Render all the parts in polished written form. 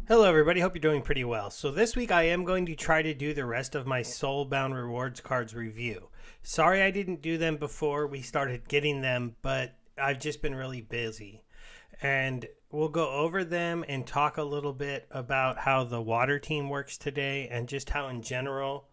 Hello, everybody. Hope you're doing pretty well. So, this week I am going to try to do the rest of my Soulbound rewards cards review. Sorry I didn't do them before we started getting them, but I've just been really busy. And we'll go over them and talk a little bit about how the water team works today and just how, in general,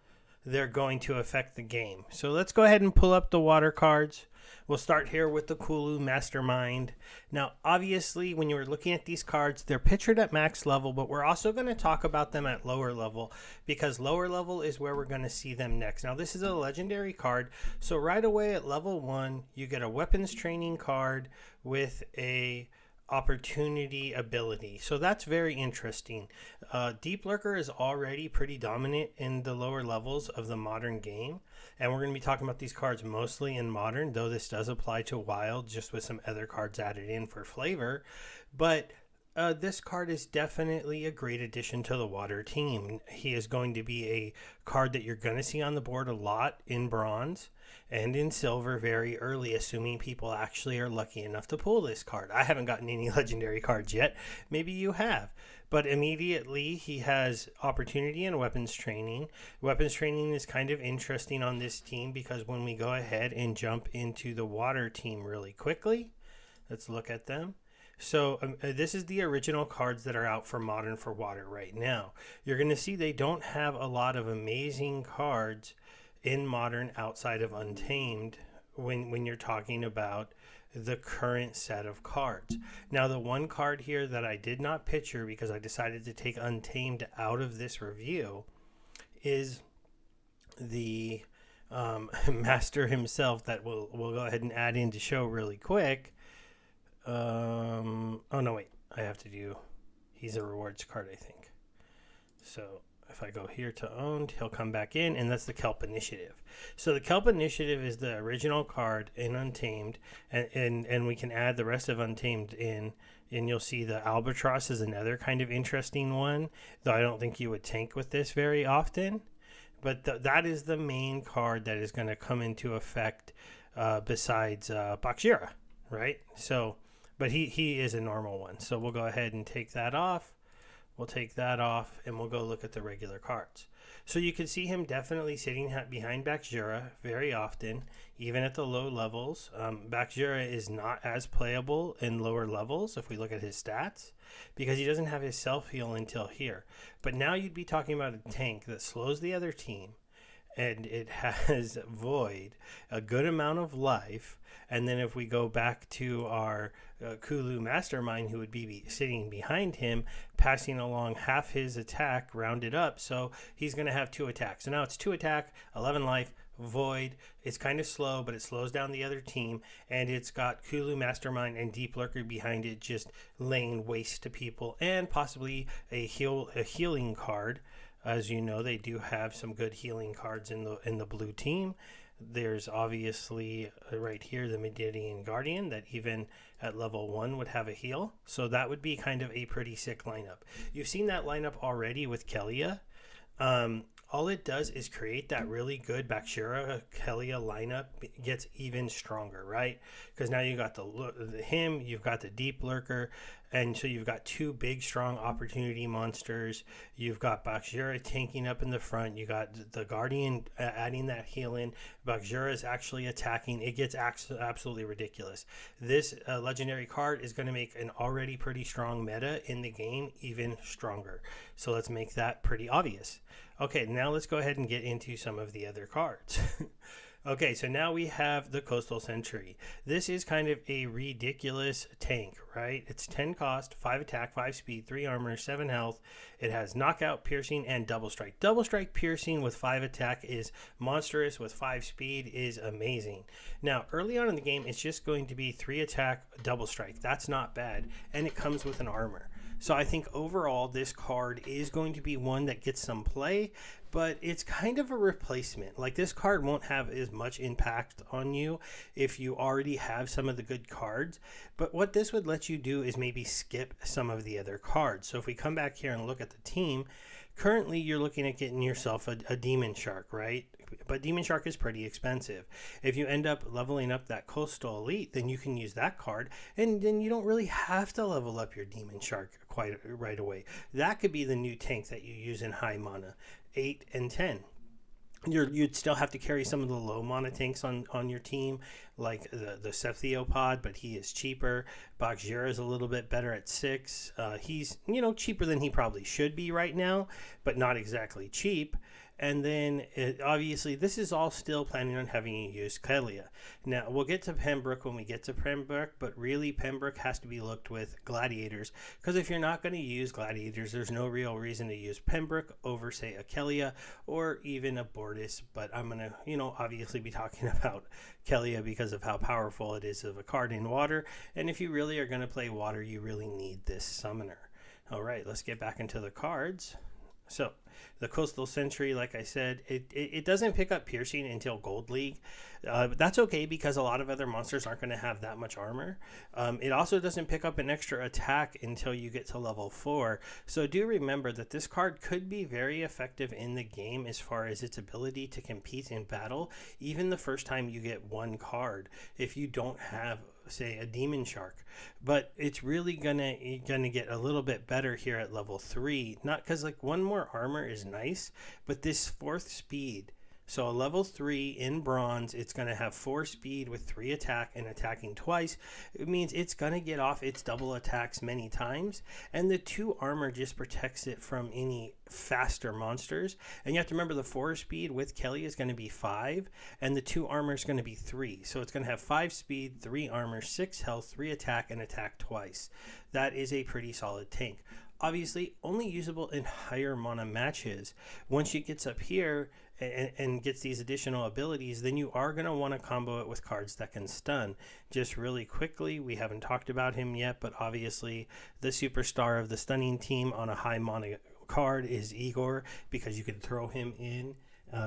they're going to affect the game. So let's go ahead and pull up the water cards. We'll start here with the Kulu Mastermind. Now, obviously, when you're looking at these cards, they're pictured at max level, but we're also going to talk about them at lower level because lower level is where we're going to see them next. Now, this is a legendary card, so right away at level 1, you get a weapons training card with a opportunity ability. So that's very interesting. Deep Lurker is already pretty dominant in the lower levels of the modern game. And we're going to be talking about these cards mostly in modern, though this does apply to wild, just with some other cards added in for flavor. But this card is definitely a great addition to the water team. He is going to be a card that you're going to see on the board a lot in bronze and in silver very early, assuming people actually are lucky enough to pull this card. I haven't gotten any legendary cards yet. Maybe you have. But immediately he has opportunity and weapons training. Weapons training is kind of interesting on this team because when we go ahead and jump into the water team really quickly, let's look at them. So this is the original cards that are out for Modern for Water right now. You're going to see they don't have a lot of amazing cards in Modern outside of Untamed when you're talking about the current set of cards. Now, the one card here that I did not picture because I decided to take Untamed out of this review is the Master himself that we'll go ahead and add in to show really quick. Oh no, wait. I have to do. He's a rewards card, I think. So if I go here to owned, he'll come back in, and that's the Kelp Initiative. So the Kelp Initiative is the original card in Untamed, and we can add the rest of Untamed in, and you'll see the Albatross is another kind of interesting one, though I don't think you would tank with this very often. But that is the main card that is going to come into effect besides Bakshira, right? So, but he is a normal one. So we'll go ahead and take that off. We'll take that off and we'll go look at the regular cards. So you can see him definitely sitting behind Bakshira very often, even at the low levels. Bakshira is not as playable in lower levels if we look at his stats because he doesn't have his self-heal until here. But now you'd be talking about a tank that slows the other team, and it has Void, a good amount of life. And then if we go back to our Kulu Mastermind, who would be sitting behind him, passing along half his attack rounded up. So he's going to have 2 attacks. So now it's 2 attack, 11 life, Void. It's kind of slow, but it slows down the other team. And it's got Kulu Mastermind and Deep Lurker behind it, just laying waste to people, and possibly a healing card. As you know, they do have some good healing cards in the blue team. There's obviously right here the Medidian Guardian that even at level 1 would have a heal. So that would be kind of a pretty sick lineup. You've seen that lineup already with Kelia. All it does is create that really good Bakshira Kelia lineup. Gets even stronger, right? Because now you got him, you've got the Deep Lurker, and so you've got 2 big, strong opportunity monsters. You've got Bakshira tanking up in the front. You got the Guardian adding that heal in. Bakshira is actually attacking. It gets absolutely ridiculous. This legendary card is going to make an already pretty strong meta in the game even stronger. So let's make that pretty obvious. Okay, now let's go ahead and get into some of the other cards. Okay, so now we have the Coastal Sentry. This is kind of a ridiculous tank, right? It's 10 cost, 5 attack, 5 speed, 3 armor, 7 health. It has knockout, piercing, and double strike. Double strike piercing with 5 attack is monstrous. With 5 speed is amazing. Now, early on in the game, it's just going to be 3 attack, double strike. That's not bad, and it comes with an armor. So I think overall this card is going to be one that gets some play, but it's kind of a replacement. Like, this card won't have as much impact on you if you already have some of the good cards. But what this would let you do is maybe skip some of the other cards. So if we come back here and look at the team, currently you're looking at getting yourself a Demon Shark, right? But Demon Shark is pretty expensive. If you end up leveling up that Coastal Elite, then you can use that card, and then you don't really have to level up your Demon Shark quite right away. That could be the new tank that you use in high mana, 8 and 10. You'd still have to carry some of the low mana tanks on your team, like the Cephalopod, but he is cheaper. Bakjira is a little bit better at 6. He's cheaper than he probably should be right now, but not exactly cheap. And then, obviously, this is all still planning on having you use Kelia. Now, we'll get to Pembroke when we get to Pembroke, but really, Pembroke has to be looked with Gladiators, because if you're not going to use Gladiators, there's no real reason to use Pembroke over, say, a Kelia or even a Bortis. But I'm going to, obviously be talking about Kelia because of how powerful it is of a card in water. And if you really are going to play water, you really need this summoner. All right, let's get back into the cards. So, the Coastal Sentry, like I said, it doesn't pick up piercing until Gold League. But that's okay because a lot of other monsters aren't going to have that much armor. It also doesn't pick up an extra attack until you get to level 4. So do remember that this card could be very effective in the game as far as its ability to compete in battle, even the first time you get one card, if you don't have, say, a Demon Shark. But it's really gonna get a little bit better here at level 3, not because like one more armor is nice, but this 4th speed. So a level 3 in bronze, it's going to have 4 speed with 3 attack and attacking twice. It means it's going to get off its double attacks many times, and the 2 armor just protects it from any faster monsters. And you have to remember the 4 speed with Kelly is going to be 5, and the 2 armor is going to be 3. So it's going to have 5 speed, 3 armor, 6 health, 3 attack, and attack twice. That is a pretty solid tank. Obviously, only usable in higher mana matches. Once it gets up here and gets these additional abilities, then you are going to want to combo it with cards that can stun. Just really quickly, we haven't talked about him yet, but obviously the superstar of the stunning team on a high mana card is Igor, because you can throw him in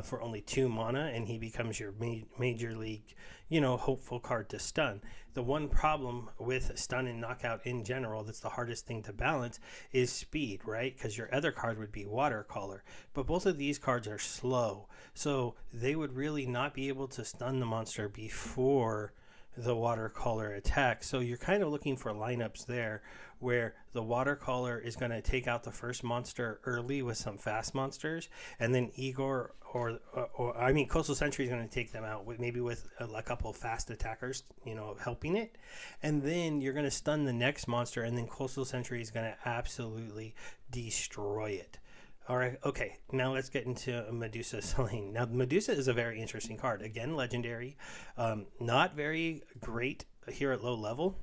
for only 2 mana and he becomes your major league, hopeful card to stun. The one problem with stun and knockout in general, that's the hardest thing to balance, is speed, right? Because your other card would be Watercolor. But both of these cards are slow, so they would really not be able to stun the monster before the Watercolor attack. So you're kind of looking for lineups there where the Watercolor is going to take out the first monster early with some fast monsters, and then Igor or Coastal Sentry is going to take them out with a couple of fast attackers, helping it, and then you're going to stun the next monster, and then Coastal Sentry is going to absolutely destroy it. All right, okay, now let's get into Medusa Selene. Now, Medusa is a very interesting card. Again, legendary. Not very great here at low level.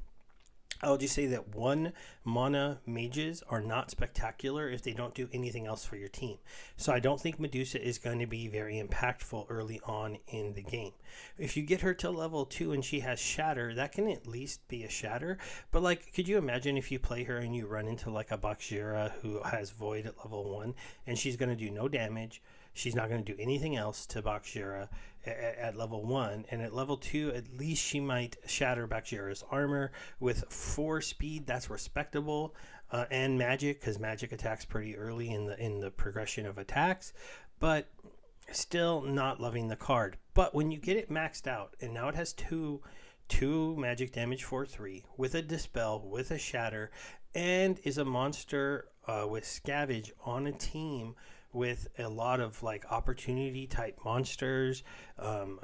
I'll just say that 1 mana mages are not spectacular if they don't do anything else for your team. So I don't think Medusa is going to be very impactful early on in the game. If you get her to level 2 and she has Shatter, that can at least be a Shatter. But could you imagine if you play her and you run into a Bakjira who has Void at level 1 and she's going to do no damage? She's not going to do anything else to Bakjira at level 1, and at level 2 at least she might shatter Bakjira's armor with 4 speed. That's respectable, and magic, because magic attacks pretty early in the progression of attacks, but still not loving the card. But when you get it maxed out, and now it has 2 magic damage for 3 with a dispel, with a shatter, and is a monster with scavenge on a team with a lot of opportunity type monsters,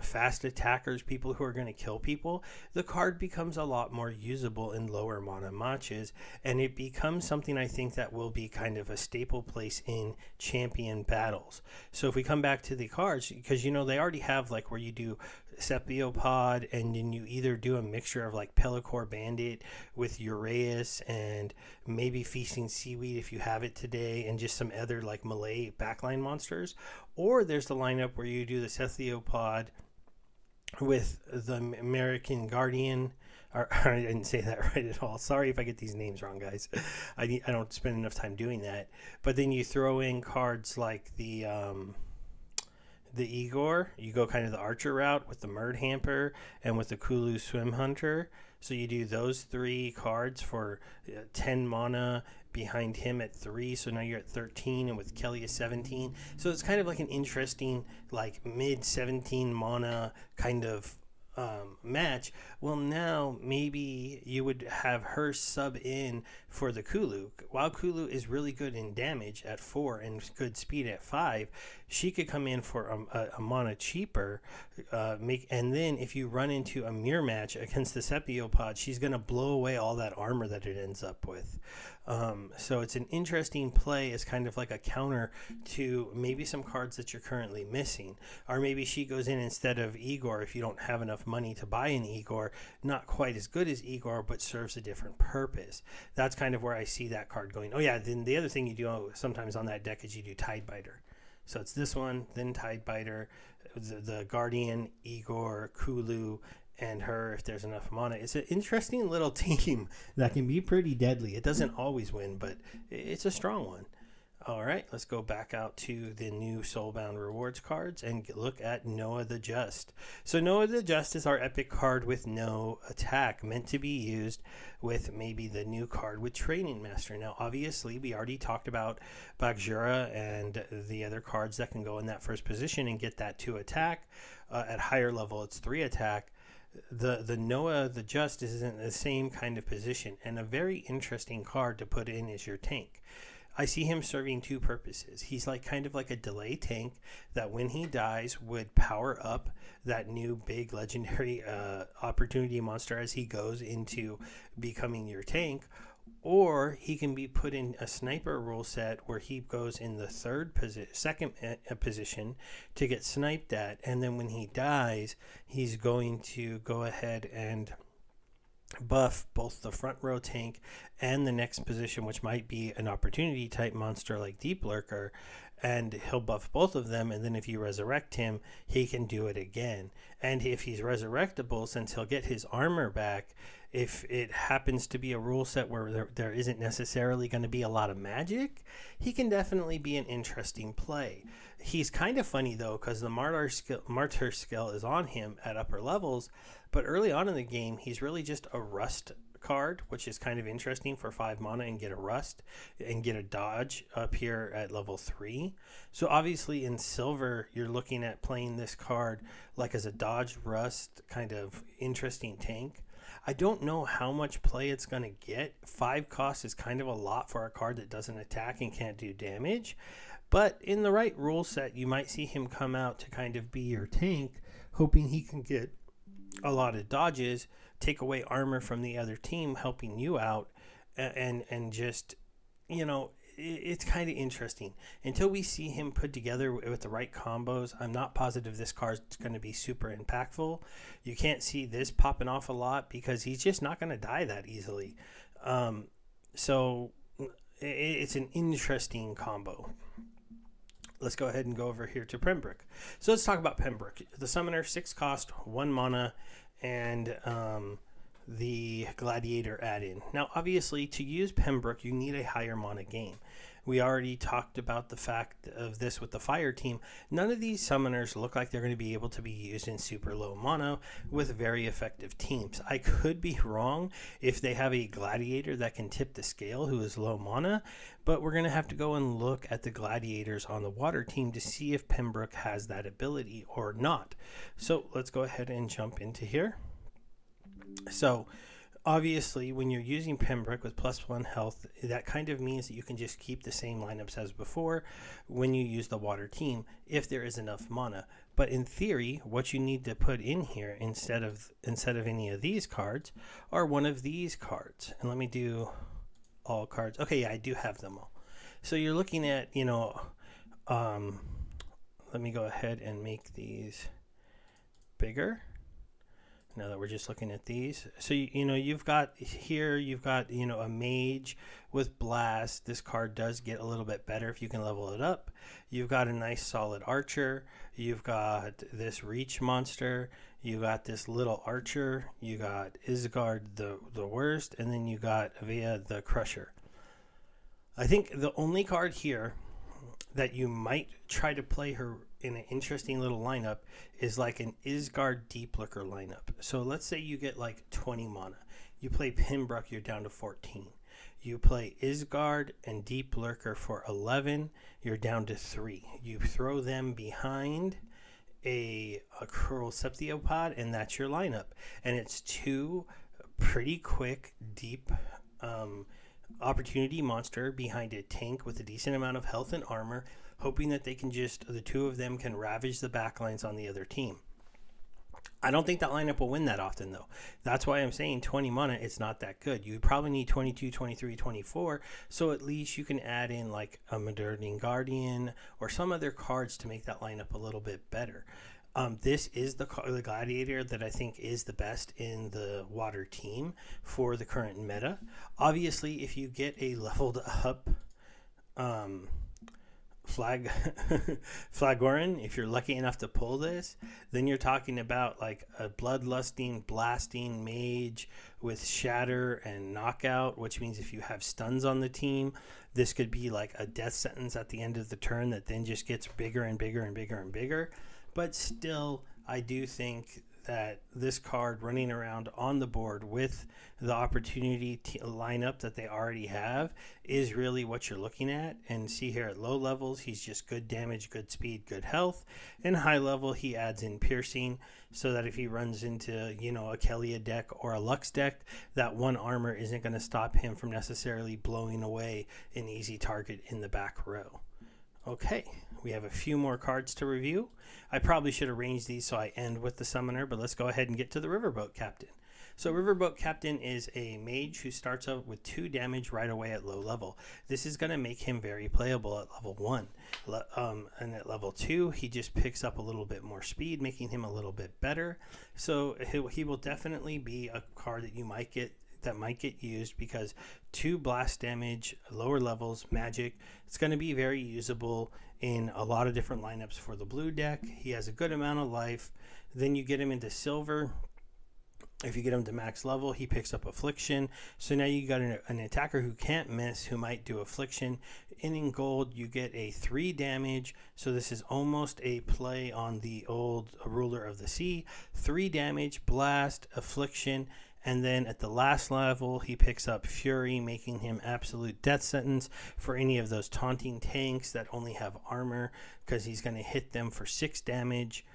fast attackers, people who are going to kill people, the card becomes a lot more usable in lower mana matches, and it becomes something I think that will be kind of a staple place in champion battles. So if we come back to the cards, because they already have where you do Cephalopod, and then you either do a mixture of Pellicor Bandit with Uraeus and maybe Feasting Seaweed if you have it today, and just some other melee backline monsters, or there's the lineup where you do the Cephalopod with the American Guardian. I didn't say that right at all. Sorry if I get these names wrong, guys. I don't spend enough time doing that. But then you throw in cards like the Igor. You go kind of the Archer route with the Murd Hamper and with the Kulu Swim Hunter. So you do those 3 cards for 10 mana behind him at 3. So now you're at 13, and with Kelly is 17. So it's kind of like an interesting, like mid 17 mana kind of match. Well, now maybe you would have her sub in for the Kulu. While Kulu is really good in damage at 4 and good speed at 5, she could come in for a mana cheaper. And then if you run into a mirror match against the Sepiopod, she's going to blow away all that armor that it ends up with. So it's an interesting play as kind of like a counter to maybe some cards that you're currently missing. Or maybe she goes in instead of Igor if you don't have enough money to buy an Igor. Not quite as good as Igor, but serves a different purpose. That's kind of where I see that card going. Oh yeah, then the other thing you do sometimes on that deck is you do Tidebiter. So it's this one, then Tidebiter, the Guardian, Igor, Kulu, and her if there's enough mana. It's an interesting little team that can be pretty deadly. It doesn't always win, but it's a strong one. All right, let's go back out to the new Soulbound rewards cards and look at Noah the Just. So Noah the Just is our epic card with no attack, meant to be used with maybe the new card with Training Master. Now, obviously, we already talked about Bagjura and the other cards that can go in that first position and get that 2 attack. At higher level, it's 3 attack. The Noah the Just is in the same kind of position, and a very interesting card to put in is your tank. I see him serving 2 purposes. He's like kind of like a delay tank that when he dies would power up that new big legendary opportunity monster as he goes into becoming your tank. Or he can be put in a sniper rule set where he goes in the second position to get sniped at. And then when he dies, he's going to go ahead and buff both the front row tank and the next position, which might be an opportunity type monster like Deep Lurker, and he'll buff both of them, and then if you resurrect him, he can do it again. And if he's resurrectable, since he'll get his armor back, if it happens to be a rule set where there isn't necessarily going to be a lot of magic, he can definitely be an interesting play. He's kind of funny though, because the martyr skill is on him at upper levels, but early on in the game, he's really just a rust card, which is kind of interesting for 5 mana and get a rust and get a dodge up here at level 3. So obviously in silver, you're looking at playing this card like as a dodge rust kind of interesting tank. I don't know how much play it's going to get. 5 cost is kind of a lot for a card that doesn't attack and can't do damage. But in the right rule set, you might see him come out to kind of be your tank, hoping he can get a lot of dodges, take away armor from the other team, helping you out, and just, you know, it's kind of interesting. Until we see him put together with the right combos, I'm not positive this card's going to be super impactful. You can't see this popping off a lot because he's just not going to die that easily. So it's an interesting combo. Let's go ahead and go over here to Pembroke. So let's talk about Pembroke. The Summoner, 6 cost, 1 mana, and the Gladiator add-in. Now, obviously, to use Pembroke, you need a higher mana game. We already talked about the fact of this with the Fire team. None of these summoners look like they're going to be able to be used in super low mana with very effective teams. I could be wrong if they have a Gladiator that can tip the scale who is low mana, but we're going to have to go and look at the Gladiators on the Water team to see if Pembroke has that ability or not. So let's go ahead and jump into here. So obviously, when you're using Pembroke with +1 health, that kind of means that you can just keep the same lineups as before when you use the Water team if there is enough mana. But in theory, what you need to put in here instead of any of these cards are one of these cards. And let me do all cards. Okay, yeah, I do have them all. So you're looking at, let me go ahead and make these bigger. Now that we're just looking at these. So, you've got a mage with blast. This card does get a little bit better if you can level it up. You've got a nice solid archer. You've got this reach monster. You got this little archer. You got Isgard the worst. And then you got Avia the crusher. I think the only card here that you might try to play her in an interesting little lineup is like an Isgard Deep Lurker lineup. So let's say you get like 20 mana. You play Pinbrook, you're down to 14. You play Isgard and Deep Lurker for 11, you're down to 3. You throw them behind a Cruel Septiopod, and that's your lineup. And it's 2 pretty quick, deep opportunity monster behind a tank with a decent amount of health and armor, hoping that they can the 2 of them can ravage the backlines on the other team. I don't think that lineup will win that often, though. That's why I'm saying 20 mana, it's not that good. You probably need 22, 23, 24, so at least you can add in like a Modernizing Guardian or some other cards to make that lineup a little bit better. This is the Gladiator that I think is the best in the Water team for the current meta. Obviously, if you get a leveled up Flagoran, if you're lucky enough to pull this, then you're talking about like a Bloodlusting, Blasting Mage with Shatter and Knockout, which means if you have stuns on the team, this could be like a death sentence at the end of the turn that then just gets bigger and bigger and bigger and bigger. But still, I do think that this card running around on the board with the opportunity lineup that they already have is really what you're looking at. And see here at low levels, he's just good damage, good speed, good health. And high level, he adds in piercing so that if he runs into, you know, a Kelia deck or a Lux deck, that 1 armor isn't going to stop him from necessarily blowing away an easy target in the back row. Okay, we have a few more cards to review. I probably should arrange these so I end with the Summoner, but let's go ahead and get to the Riverboat Captain. So Riverboat Captain is a mage who starts out with 2 damage right away at low level. This is going to make him very playable at level 1. And at level 2, he just picks up a little bit more speed, making him a little bit better. So he will definitely be a card that you might get used because 2 blast damage, lower levels, magic. It's going to be very usable in a lot of different lineups for the blue deck. He has a good amount of life. Then you get him into silver. If you get him to max level, he picks up Affliction. So now you got an attacker who can't miss, who might do Affliction. And in gold, you get a 3 damage. So this is almost a play on the old Ruler of the Sea. 3 damage, blast, Affliction. And then at the last level, he picks up Fury, making him absolute death sentence for any of those taunting tanks that only have armor, because he's going to hit them for 6 damage.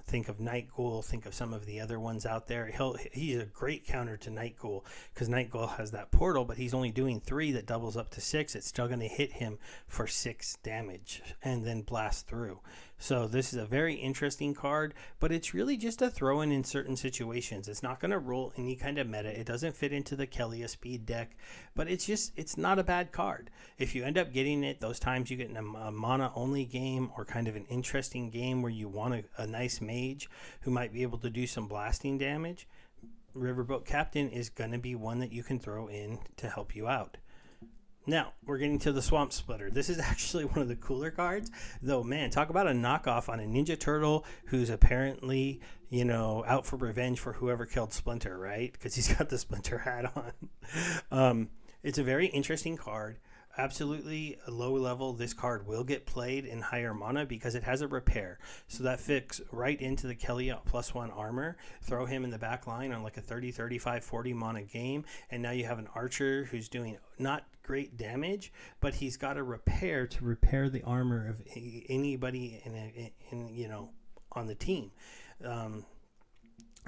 Think of Night Ghoul, think of some of the other ones out there. He's a great counter to Night Ghoul, because Night Ghoul has that portal, but he's only doing 3 that doubles up to 6. It's still going to hit him for 6 damage and then blast through. So this is a very interesting card, but it's really just a throw-in in certain situations. It's not going to roll any kind of meta. It doesn't fit into the Kelia speed deck, but it's not a bad card. If you end up getting it, those times you get in a mana-only game or kind of an interesting game where you want a nice mage who might be able to do some blasting damage, Riverboat Captain is going to be one that you can throw in to help you out. Now, we're getting to the Swamp Splitter. This is actually one of the cooler cards, though, man, talk about a knockoff on a Ninja Turtle who's apparently, you know, out for revenge for whoever killed Splinter, right? Because he's got the Splinter hat on. It's a very interesting card. Absolutely low level, this card will get played in higher mana because it has a repair. So that fits right into the Kelia +1 armor. Throw him in the back line on like a 30, 35, 40 mana game. And now you have an archer who's doing not great damage, but he's got a repair to repair the armor of anybody in you know, on the team.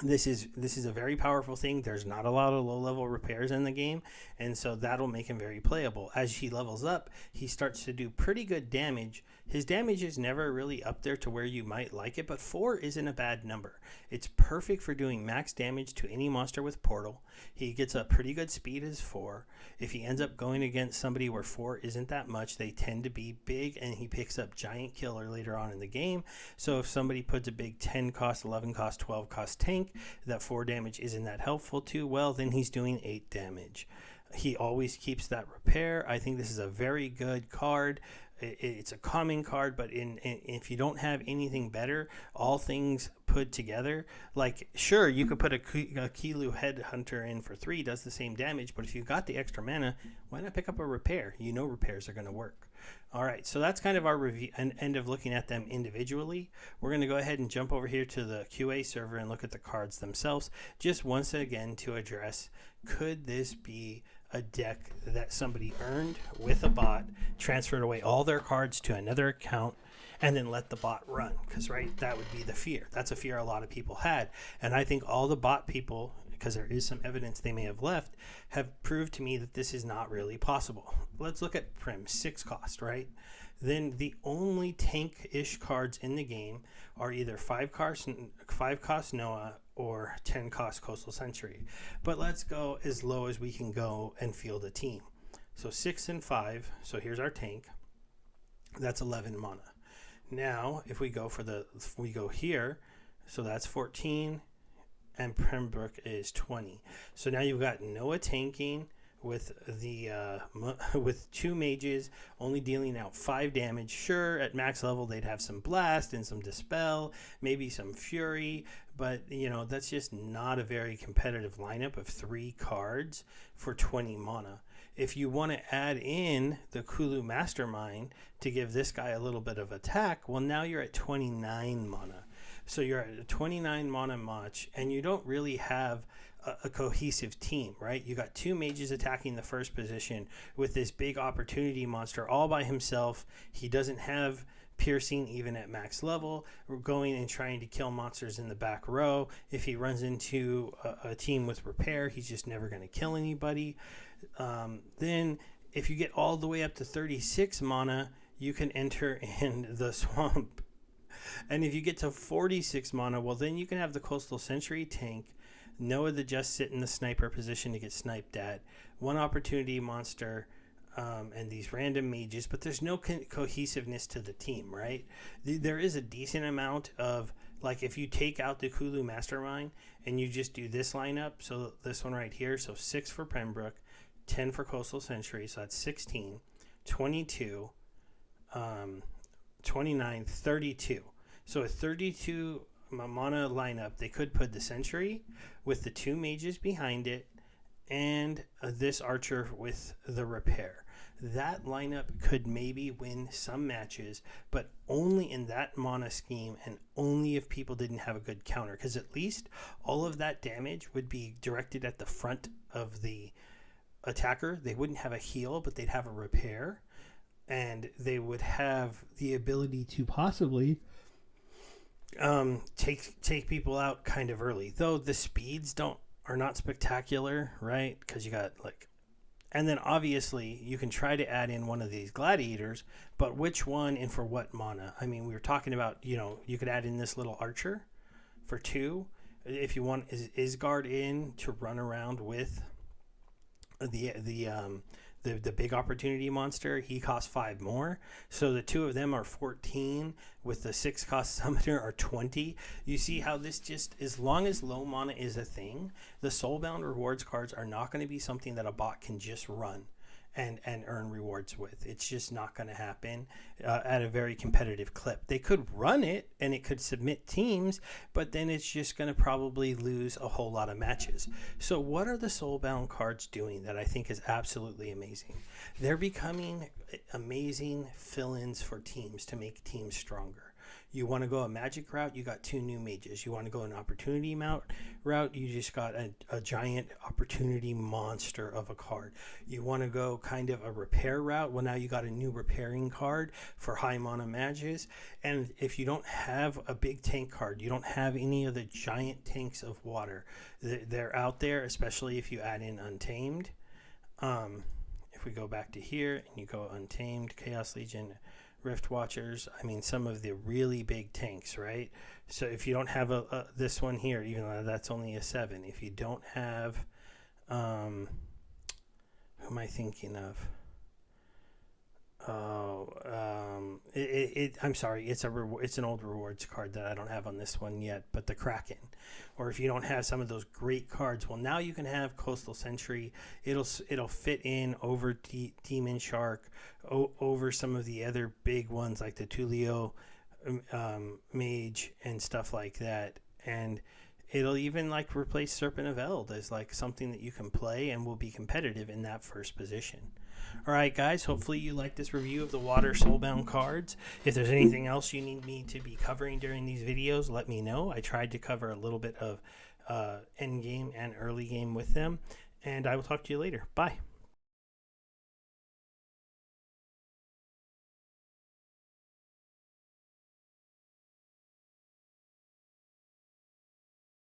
This is a very powerful thing. There's not a lot of low-level repairs in the game, and so that'll make him very playable. As he levels up, he starts to do pretty good damage. His damage is never really up there to where you might like it, but 4 isn't a bad number. It's perfect for doing max damage to any monster with Portal. He gets a pretty good speed as 4. If he ends up going against somebody where 4 isn't that much, they tend to be big, and he picks up Giant Killer later on in the game. So if somebody puts a big 10 cost, 11 cost, 12 cost tank that 4 damage isn't that helpful to, well, then he's doing 8 damage. He always keeps that repair. I think this is a very good card. It's a common card, but if you don't have anything better, all things put together, like sure you could put a Kilu Headhunter in for 3, does the same damage, but if you got the extra mana, why not pick up a repair? You know repairs are going to work. All right, so that's kind of our review and end of looking at them individually. We're going to go ahead and jump over here to the QA server and look at the cards themselves, just once again to address, could this be a deck that somebody earned with a bot, transferred away all their cards to another account, and then let the bot run? Because, right, that would be the fear. That's a fear a lot of people had. And I think all the bot people, because there is some evidence they may have left, have proved to me that this is not really possible. Let's look at Prim, 6 cost, right? Then the only tank-ish cards in the game are either 5 cost Noah or 10 cost Coastal Century. But let's go as low as we can go and field a team. So 6 and 5. So here's our tank. That's 11 mana. Now, if we go here, so that's 14, and Pembroke is 20. So now you've got Noah tanking with the with 2 mages only dealing out 5 damage. Sure, at max level they'd have some blast and some dispel, maybe some fury, but you know that's just not a very competitive lineup of 3 cards for 20 mana. If you want to add in the Kulu Mastermind to give this guy a little bit of attack, well, now you're at 29 mana. So you're at a 29 mana match, and you don't really have a cohesive team, right? You got 2 mages attacking the first position with this big opportunity monster all by himself. He doesn't have piercing even at max level. We're going and trying to kill monsters in the back row. If he runs into a team with repair, he's just never going to kill anybody. Then if you get all the way up to 36 mana, you can enter in the swamp. And if you get to 46 mana, well, then you can have the Coastal Century tank, Noah the just sit in the sniper position to get sniped at, 1 opportunity monster, and these random mages, but there's no cohesiveness to the team, right? There is a decent amount of, like, if you take out the Kulu Mastermind and you just do this lineup, so this one right here, so 6 for Pembroke, 10 for Coastal Century, so that's 16, 22, 29, 32. So a 32 mana lineup, they could put the Century with the 2 mages behind it and this archer with the repair. That lineup could maybe win some matches, but only in that mana scheme and only if people didn't have a good counter, because at least all of that damage would be directed at the front of the attacker. They wouldn't have a heal, but they'd have a repair, and they would have the ability to possibly take people out kind of early, though the speeds are not spectacular, right? Because you got and then obviously you can try to add in one of these gladiators, but which one and for what mana? I mean, we were talking about, you could add in this little archer for 2 if you want Isgard in to run around with the big opportunity monster. He costs 5 more, so the 2 of them are 14, with the 6 cost summoner are 20. You see how this just, as long as low mana is a thing, the Soulbound rewards cards are not going to be something that a bot can just run and earn rewards with. It's just not going to happen at a very competitive clip. They could run it and it could submit teams, but then it's just going to probably lose a whole lot of matches. So what are the Soulbound cards doing that I think is absolutely amazing? They're becoming amazing fill-ins for teams to make teams stronger. You want to go a magic route, you got 2 new mages. You want to go an opportunity route, you just got a giant opportunity monster of a card. You want to go kind of a repair route, well, now you got a new repairing card for high mana mages. And if you don't have a big tank card, you don't have any of the giant tanks of water, they're out there, especially if you add in Untamed. If we go back to here and you go Untamed, Chaos Legion, Rift Watchers, I mean, some of the really big tanks, right? So if you don't have this one here, even though that's only a 7, if you don't have, who am I thinking of? I'm sorry, it's an old rewards card that I don't have on this one yet, but the Kraken. Or if you don't have some of those great cards, well, now you can have Coastal Century. It'll fit in over Demon Shark, over some of the other big ones like the Tulio Mage and stuff like that. And it'll even like replace Serpent of Eld as like something that you can play and will be competitive in that first position. All right, guys, hopefully you like this review of the Water Soulbound cards. If there's anything else you need me to be covering during these videos, let me know. I tried to cover a little bit of end game and early game with them, and I will talk to you later. Bye.